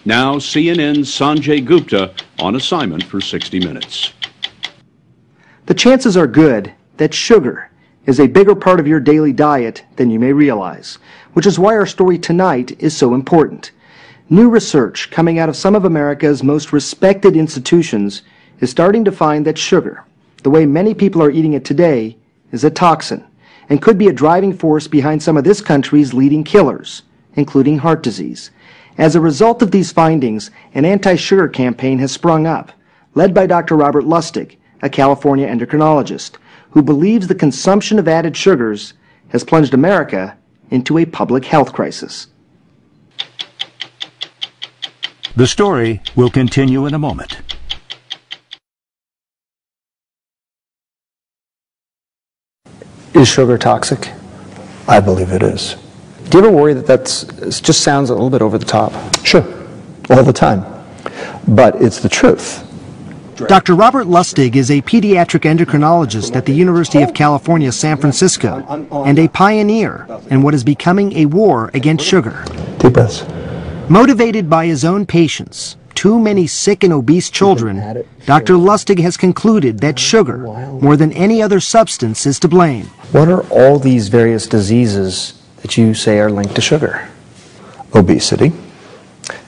Now CNN's Sanjay Gupta on assignment for 60 Minutes. The chances are good that sugar is a bigger part of your daily diet than you may realize, which is why our story tonight is so important. New research coming out of some of America's most respected institutions is starting to find that sugar, the way many people are eating it today, is a toxin and could be a driving force behind some of this country's leading killers, including heart disease. As a result of these findings, an anti-sugar campaign has sprung up, led by Dr. Robert Lustig, a California endocrinologist, who believes the consumption of added sugars has plunged America into a public health crisis. The story will continue in a moment. Is sugar toxic? I believe it is. Do you ever worry that it just sounds a little bit over the top? Sure, all the time. But it's the truth. Dr. Robert Lustig is a pediatric endocrinologist at the University of California, San Francisco, and a pioneer in what is becoming a war against sugar. Deep breaths. Motivated by his own patients, too many sick and obese children, Dr. Lustig has concluded that sugar, more than any other substance, is to blame. What are all these various diseases that you say are linked to sugar? Obesity,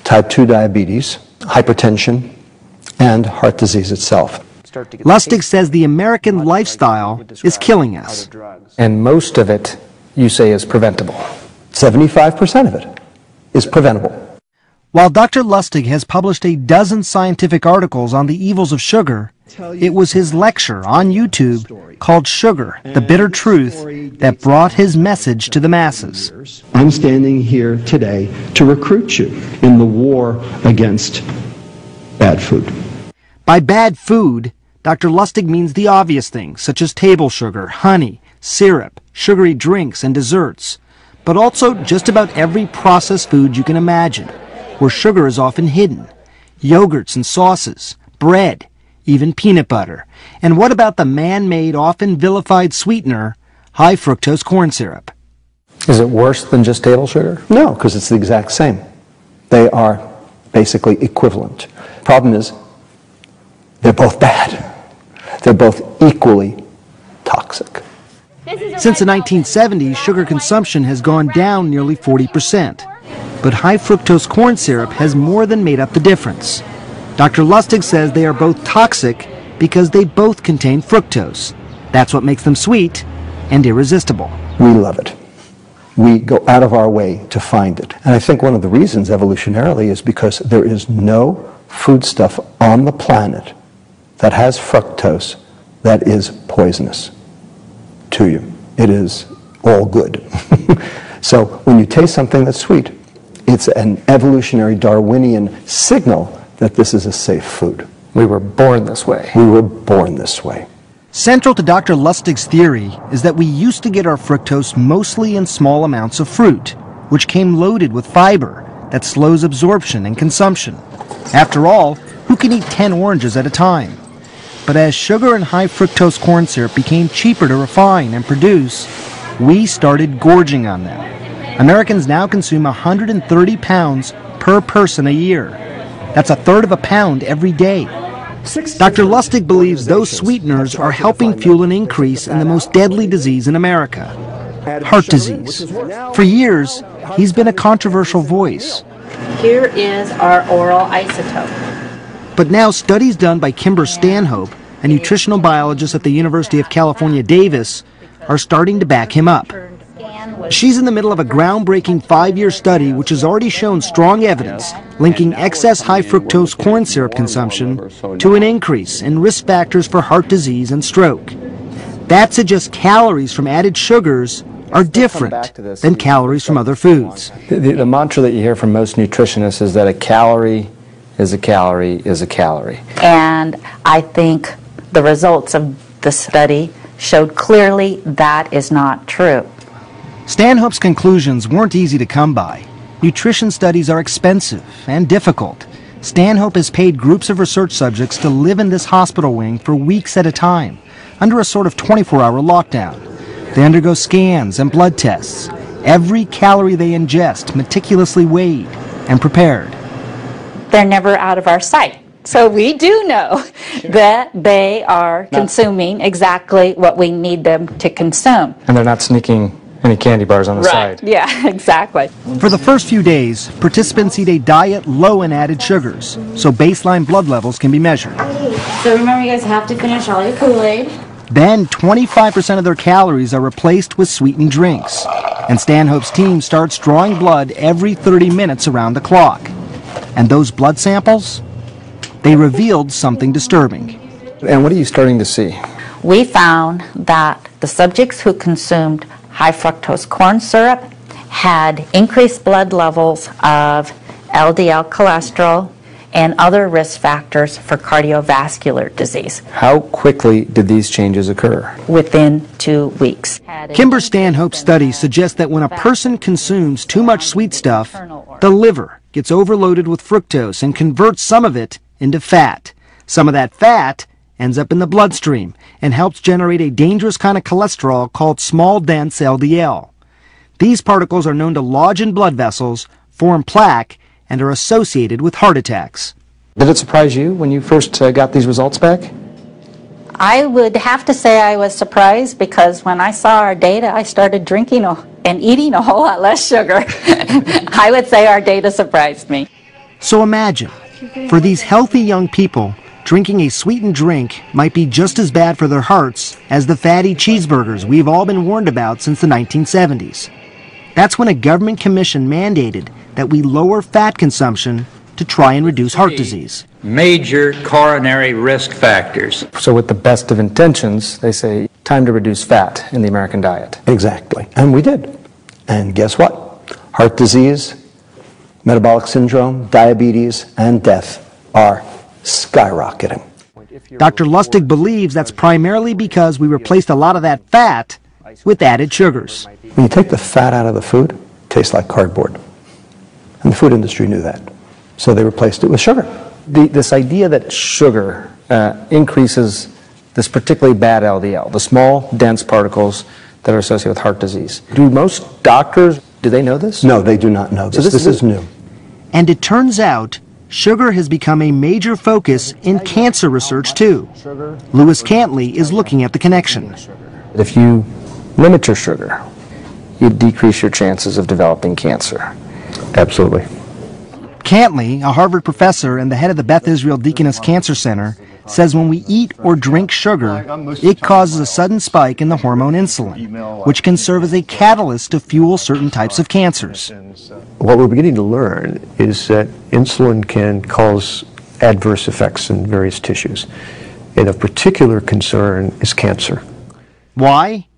type 2 diabetes, hypertension, and heart disease itself. Lustig says the American lifestyle is killing us. And most of it, you say, is preventable. 75% of it is preventable. While Dr. Lustig has published a dozen scientific articles on the evils of sugar, it was his lecture on YouTube called Sugar, the Bitter Truth that brought his message to the masses. I'm standing here today to recruit you in the war against bad food. By bad food, Dr. Lustig means the obvious things, such as table sugar, honey, syrup, sugary drinks, and desserts, but also just about every processed food you can imagine, where sugar is often hidden. Yogurts and sauces, bread, even peanut butter. And what about the man-made, often vilified sweetener, high fructose corn syrup? Is it worse than just table sugar? No, because it's the exact same. They are basically equivalent. Problem is, they're both bad. They're both equally toxic. Since the 1970s, sugar consumption has gone down nearly 40%. But high fructose corn syrup has more than made up the difference. Dr. Lustig says they are both toxic because they both contain fructose. That's what makes them sweet and irresistible. We love it. We go out of our way to find it. And I think one of the reasons evolutionarily is because there is no foodstuff on the planet that has fructose that is poisonous to you. It is all good. So when you taste something that's sweet, it's an evolutionary Darwinian signal that this is a safe food. We were born this way. We were born this way. Central to Dr. Lustig's theory is that we used to get our fructose mostly in small amounts of fruit, which came loaded with fiber that slows absorption and consumption. After all, who can eat 10 oranges at a time? But as sugar and high fructose corn syrup became cheaper to refine and produce, we started gorging on them. Americans now consume 130 pounds per person a year. That's a third of a pound every day. Dr. Lustig believes those sweeteners are helping fuel an increase in the most deadly disease in America, heart disease. For years, he's been a controversial voice. Here is our oral isotope. But now studies done by Kimber Stanhope, a nutritional biologist at the University of California, Davis, are starting to back him up. She's in the middle of a groundbreaking 5-year study which has already shown strong evidence linking excess high fructose corn syrup consumption to an increase in risk factors for heart disease and stroke. That suggests calories from added sugars are different than calories from other foods. The mantra that you hear from most nutritionists is that a calorie is a calorie is a calorie. And I think the results of the study showed clearly that is not true. Stanhope's conclusions weren't easy to come by. Nutrition studies are expensive and difficult. Stanhope has paid groups of research subjects to live in this hospital wing for weeks at a time, under a sort of 24-hour lockdown. They undergo scans and blood tests, every calorie they ingest meticulously weighed and prepared. they're never out of our sight. So we do know that they are consuming exactly what we need them to consume. And they're not sneaking any candy bars on the side. Yeah, exactly. For the first few days, participants eat a diet low in added sugars, so baseline blood levels can be measured. So remember, you guys have to finish all your Kool-Aid. Then 25% of their calories are replaced with sweetened drinks. And Stanhope's team starts drawing blood every 30 minutes around the clock. And those blood samples? They revealed something disturbing. And what are you starting to see? We found that the subjects who consumed high fructose corn syrup had increased blood levels of LDL cholesterol and other risk factors for cardiovascular disease. How quickly did these changes occur? Within 2 weeks. Kimber Stanhope's study suggests that when a person consumes too much sweet stuff, the liver gets overloaded with fructose and converts some of it into fat. Some of that fat ends up in the bloodstream and helps generate a dangerous kind of cholesterol called small dense LDL. These particles are known to lodge in blood vessels, form plaque, and are associated with heart attacks. Did it surprise you when you first got these results back? I would have to say I was surprised because when I saw our data, I started drinking and eating a whole lot less sugar. I would say our data surprised me. So imagine, for these healthy young people, drinking a sweetened drink might be just as bad for their hearts as the fatty cheeseburgers we've all been warned about since the 1970s. That's when a government commission mandated that we lower fat consumption to try and reduce heart disease. Major coronary risk factors. So with the best of intentions, they say, time to reduce fat in the American diet. Exactly. And we did. And guess what? Heart disease, metabolic syndrome, diabetes, and death are skyrocketing. Dr. Lustig believes that's primarily because we replaced a lot of that fat with added sugars. When you take the fat out of the food, it tastes like cardboard. And the food industry knew that. So they replaced it with sugar. This idea that sugar increases this particularly bad LDL, the small, dense particles that are associated with heart disease. Do most doctors, do they know this? No, they do not know this. So this is new. And it turns out sugar has become a major focus in cancer research too. Lewis Cantley is looking at the connection. If you limit your sugar, you decrease your chances of developing cancer. Absolutely. Cantley, a Harvard professor and the head of the Beth Israel Deaconess Cancer Center, says when we eat or drink sugar, it causes a sudden spike in the hormone insulin, which can serve as a catalyst to fuel certain types of cancers. What we're beginning to learn is that insulin can cause adverse effects in various tissues. And of particular concern is cancer. Why?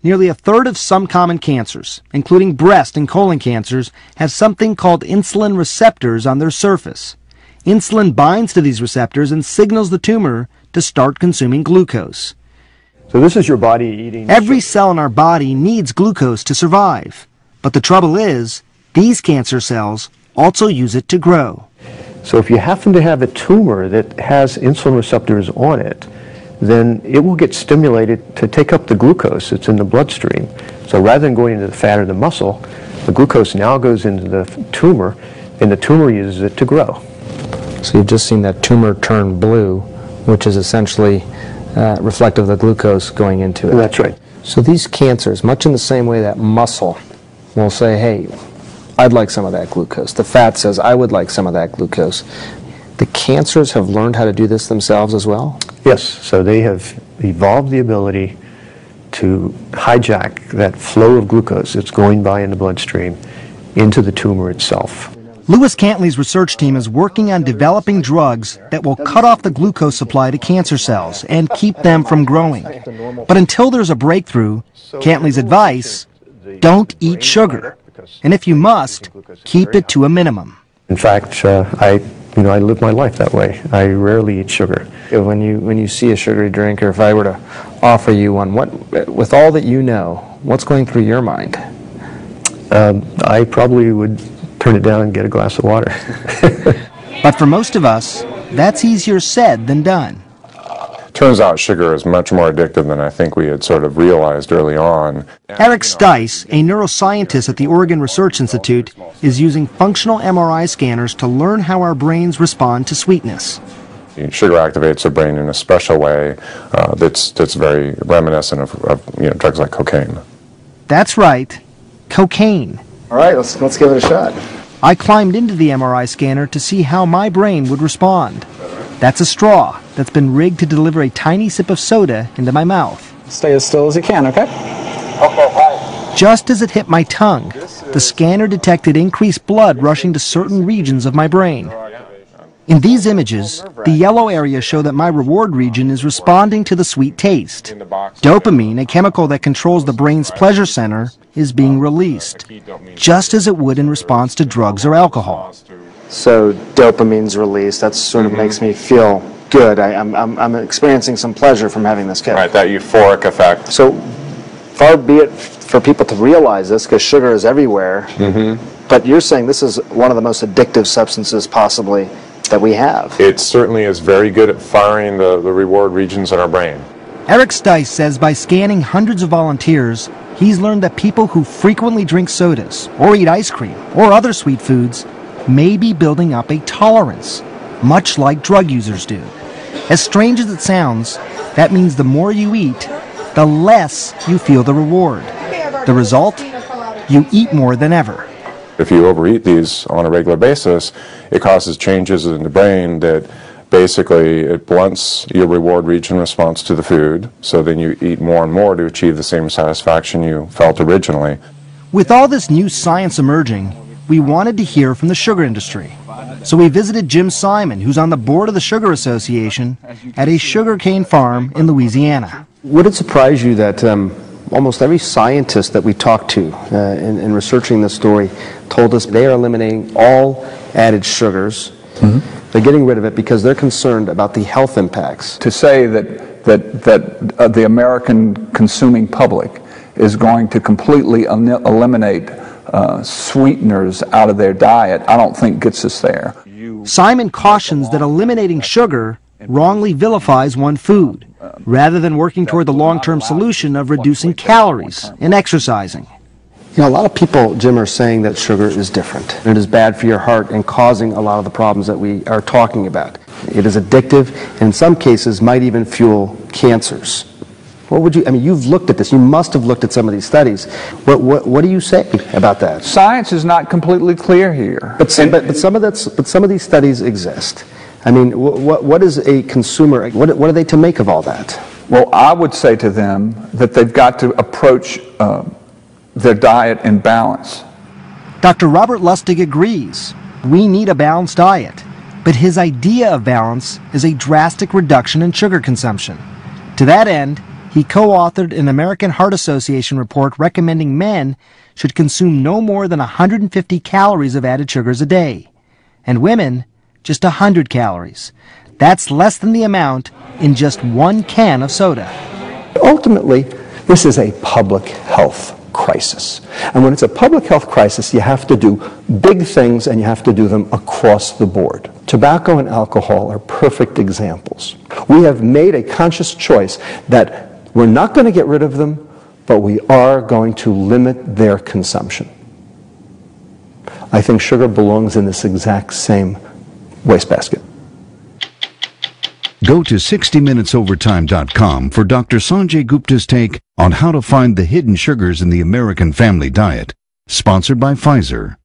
Nearly a third of some common cancers, including breast and colon cancers, have something called insulin receptors on their surface. Insulin binds to these receptors and signals the tumor to start consuming glucose. So this is your body eating... Every cell in our body needs glucose to survive. But the trouble is, these cancer cells also use it to grow. So if you happen to have a tumor that has insulin receptors on it, then it will get stimulated to take up the glucose that's in the bloodstream. So rather than going into the fat or the muscle, the glucose now goes into the tumor, and the tumor uses it to grow. So you've just seen that tumor turn blue, which is essentially reflective of the glucose going into it. That's right. So these cancers, much in the same way that muscle will say, hey, I'd like some of that glucose. The fat says, I would like some of that glucose. The cancers have learned how to do this themselves as well? Yes, so they have evolved the ability to hijack that flow of glucose that's going by in the bloodstream into the tumor itself. Lewis Cantley's research team is working on developing drugs that will cut off the glucose supply to cancer cells and keep them from growing. But until there's a breakthrough, Cantley's advice, don't eat sugar. And if you must, keep it to a minimum. In fact, I live my life that way. I rarely eat sugar. When you see a sugary drink, or if I were to offer you one, with all that you know, what's going through your mind? I probably would turn it down and get a glass of water. But for most of us, that's easier said than done. Turns out sugar is much more addictive than I think we had sort of realized early on. Eric Stice, a neuroscientist at the Oregon Research Institute, is using functional MRI scanners to learn how our brains respond to sweetness. Sugar activates the brain in a special way that's very reminiscent of drugs like cocaine. That's right, cocaine. All right, let's give it a shot. I climbed into the MRI scanner to see how my brain would respond. That's a straw that's been rigged to deliver a tiny sip of soda into my mouth. Stay as still as you can, okay? Okay, fine. Just as it hit my tongue, the scanner detected increased blood rushing to certain regions of my brain. In these images, the yellow areas show that my reward region is responding to the sweet taste. Dopamine, a chemical that controls the brain's pleasure center, is being released, just as it would in response to drugs or alcohol. So dopamine's released. That sort of makes me feel good. I'm experiencing some pleasure from having this kick. Right, that euphoric effect. So far be it for people to realize this, because sugar is everywhere. But you're saying this is one of the most addictive substances possibly that we have. It certainly is very good at firing the reward regions in our brain. Eric Stice says by scanning hundreds of volunteers, he's learned that people who frequently drink sodas or eat ice cream or other sweet foods may be building up a tolerance, much like drug users do. As strange as it sounds, that means the more you eat, the less you feel the reward. The result? You eat more than ever. If you overeat these on a regular basis, it causes changes in the brain that basically it blunts your reward region response to the food, so then you eat more and more to achieve the same satisfaction you felt originally. With all this new science emerging, we wanted to hear from the sugar industry. So we visited Jim Simon, who's on the board of the Sugar Association, at a sugarcane farm in Louisiana. Would it surprise you that almost every scientist that we talked to in researching this story told us they are eliminating all added sugars? They're getting rid of it because they're concerned about the health impacts. To say that the American consuming public is going to completely eliminate sweeteners out of their diet, I don't think gets us there. Simon cautions that eliminating sugar wrongly vilifies one food, rather than working toward the long-term solution of reducing calories and exercising. You know, a lot of people, Jim, are saying that sugar is different. It is bad for your heart and causing a lot of the problems that we are talking about. It is addictive, and in some cases might even fuel cancers. What would you, I mean, you've looked at this. You must have looked at some of these studies. What do you say about that? Science is not completely clear here. But some of these studies exist. I mean, what is a consumer, what are they to make of all that? Well, I would say to them that they've got to approach their diet in balance. Dr. Robert Lustig agrees. We need a balanced diet. But his idea of balance is a drastic reduction in sugar consumption. To that end, he co-authored an American Heart Association report recommending men should consume no more than 150 calories of added sugars a day, and women just 100 calories. That's less than the amount in just one can of soda. Ultimately, this is a public health crisis. And when it's a public health crisis, you have to do big things, and you have to do them across the board. Tobacco and alcohol are perfect examples. We have made a conscious choice that we're not going to get rid of them, but we are going to limit their consumption. I think sugar belongs in this exact same wastebasket. Go to 60minutesovertime.com for Dr. Sanjay Gupta's take on how to find the hidden sugars in the American family diet. Sponsored by Pfizer.